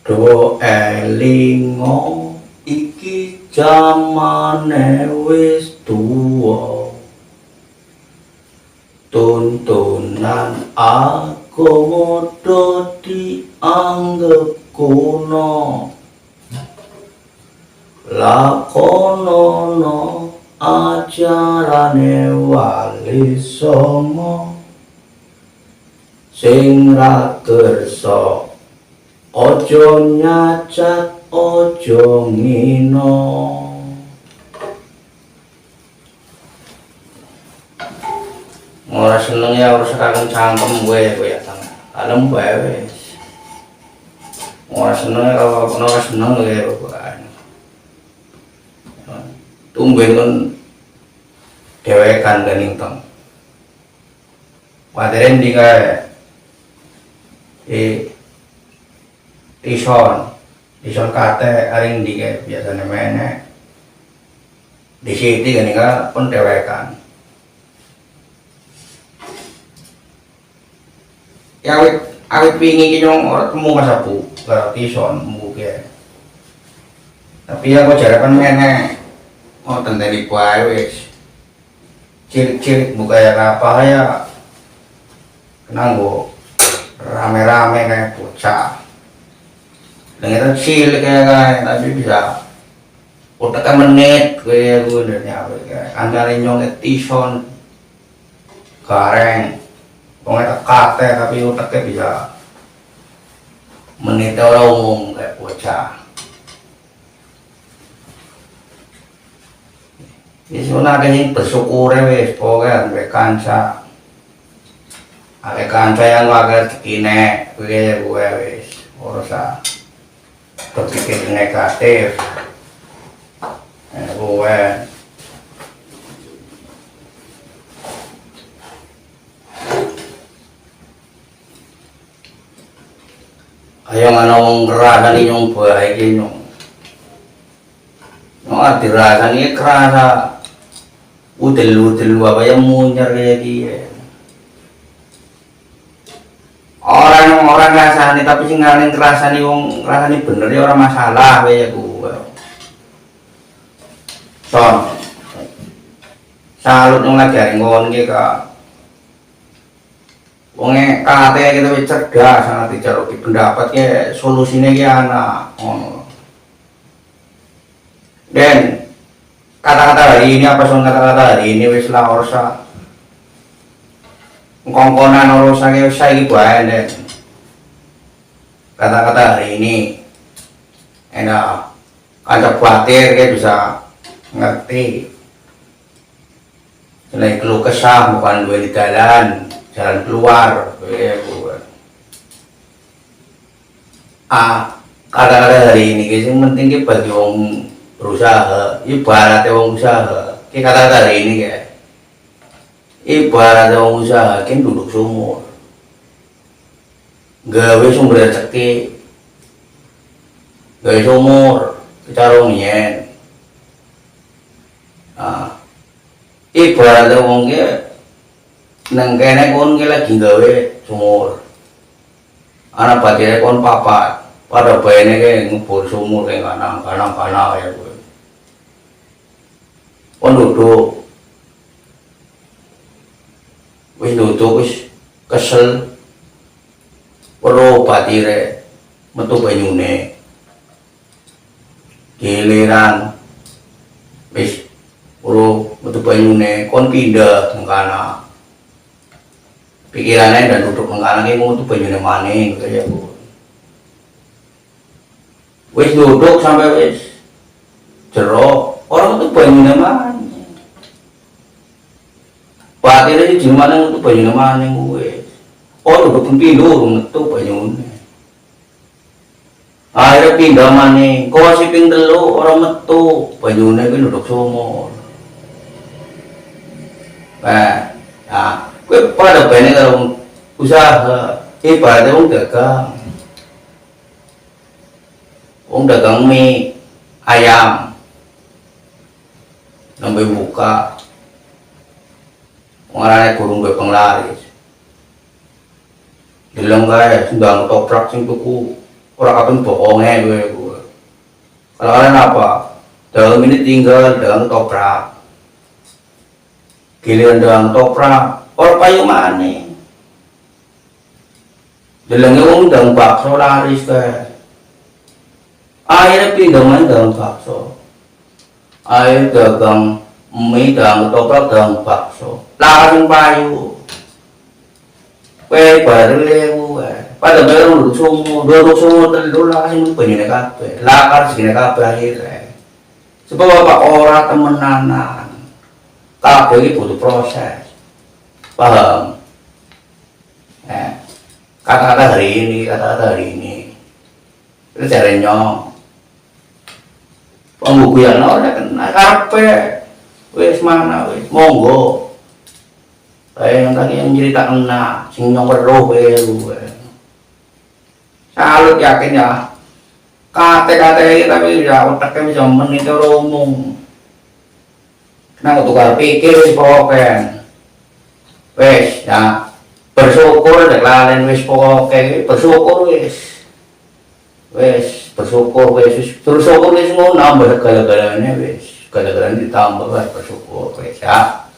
Do elingo iki jamane wis tuwa. Tuntunan agama dianggep kuno. Lakonono ajarane Wali Songo. Sing ra kersa ojo nyacat ojo ngino. Ora seneng ya ora sekarang cangkem gue ya tang. Kalem bae wis. Ora seneng kalau ora seneng ya bukan. Tumben kan dewekan ganing tong. Padahal di kae tison kate aring di kae biasane mene. Di sini kan ka pun dewekan. Ya awit wingi ki nyong ora temu masapu berarti son muge. Tapi aku jarakan mene ngoten dari bae wis. Cilik-cilik buka ya apa ya kenanggo rame-rame kayak bocah. Dengan cilik kayak tapi bisa utak menit kayak gue dan ya antara nyong tison gareng pokoknya kate tapi utaknya bisa menit orang umum kayak bocah. Ini sebenarnya yang bersyukur ya wis pokoknya sampai kanca yang wajar kene gue wis ora berpikir negatif gue ayo nganong rasane nyong bae iki nyong dirasani kerasa udel apa yang munyer kayak dia orang rasani tapi sing ngarani kerasani wong rasani bener ya orang masalah kayak gue son salut yang lagi hari ngon ka wonge kate kita wis cerdas sangat dicaroki pendapat ke solusine ki ana ngono. Dan kata-kata hari ini apa son kata-kata hari ini wis lah orsa ngkongkonan orsa ke wis saiki bae den. Kata-kata hari ini enak ada khawatir ke bisa ngerti. Selain keluh kesah bukan gue di jalan keluar kata-kata hari ini guys yang penting kita bagi wong berusaha ibaratnya wong usaha kita kata-kata hari ini guys ibaratnya wong usaha kita duduk sumur gawe sumber rezeki gawe sumur kita ronyen ibaratnya wong kita nang kene kon ki lagi gawe sumur. Ana badhe kon papat. Pada baene ki ngubur sumur ning kanang ya kowe. Kon duduk. Wis duduk wis kesel. Perlu batire metu banyune. Giliran wis perlu metu banyune kon pindah teng kana. Pikirannya dan duduk mengkalangi mau tuh banyune maning kayak bu. Wis duduk sampai wis jerok orang tuh banyune maning. Batirnya di mana tuh banyune maning gue. Oh duduk pindah metu banyune. Akhirnya pindah maning. Kau si pindah lo orang metu banyune gue duduk sumur. Nah. Gue pada banyak kalau usaha, ibaratnya wong dagang mie ayam, sampai buka, orangnya kurung gue penglaris, bilang kayak sudah toprak sing tuku Orang kaping bohongnya gue. Kalau kalian apa? Dalam ini tinggal dalam toprak. Giliran dalam toprak, orang payu mana? Dalangnya undang bakso laris ke. Akhirnya pindah main dalam bakso. Air dagang mie dagang toprak dagang bakso. Langsung payu. Baru lewu. Pada baru duduk semua telur langsung penyenek kape. Lakar segini kape akhirnya. Sebab bapak orang temenanan. Kape ini butuh proses. Paham? Kata-kata hari ini. Itu caranya. Pembukuan orang kena kape. Wes mana wes. Monggo. Yang tadi yang cerita kena. Sing nomor roh salut yakin ya. Kata-kata ini tapi ya otaknya bisa menitor umum. Kenapa tukar pikir si pokoknya. Wes ya. Bersyukur dek lalen wes pokoknya. Bersyukur wes. Wes bersyukur wes. Bersyukur wes mau nambah gara-garanya wes. Gara-garanya ditambah wes bersyukur wes ya.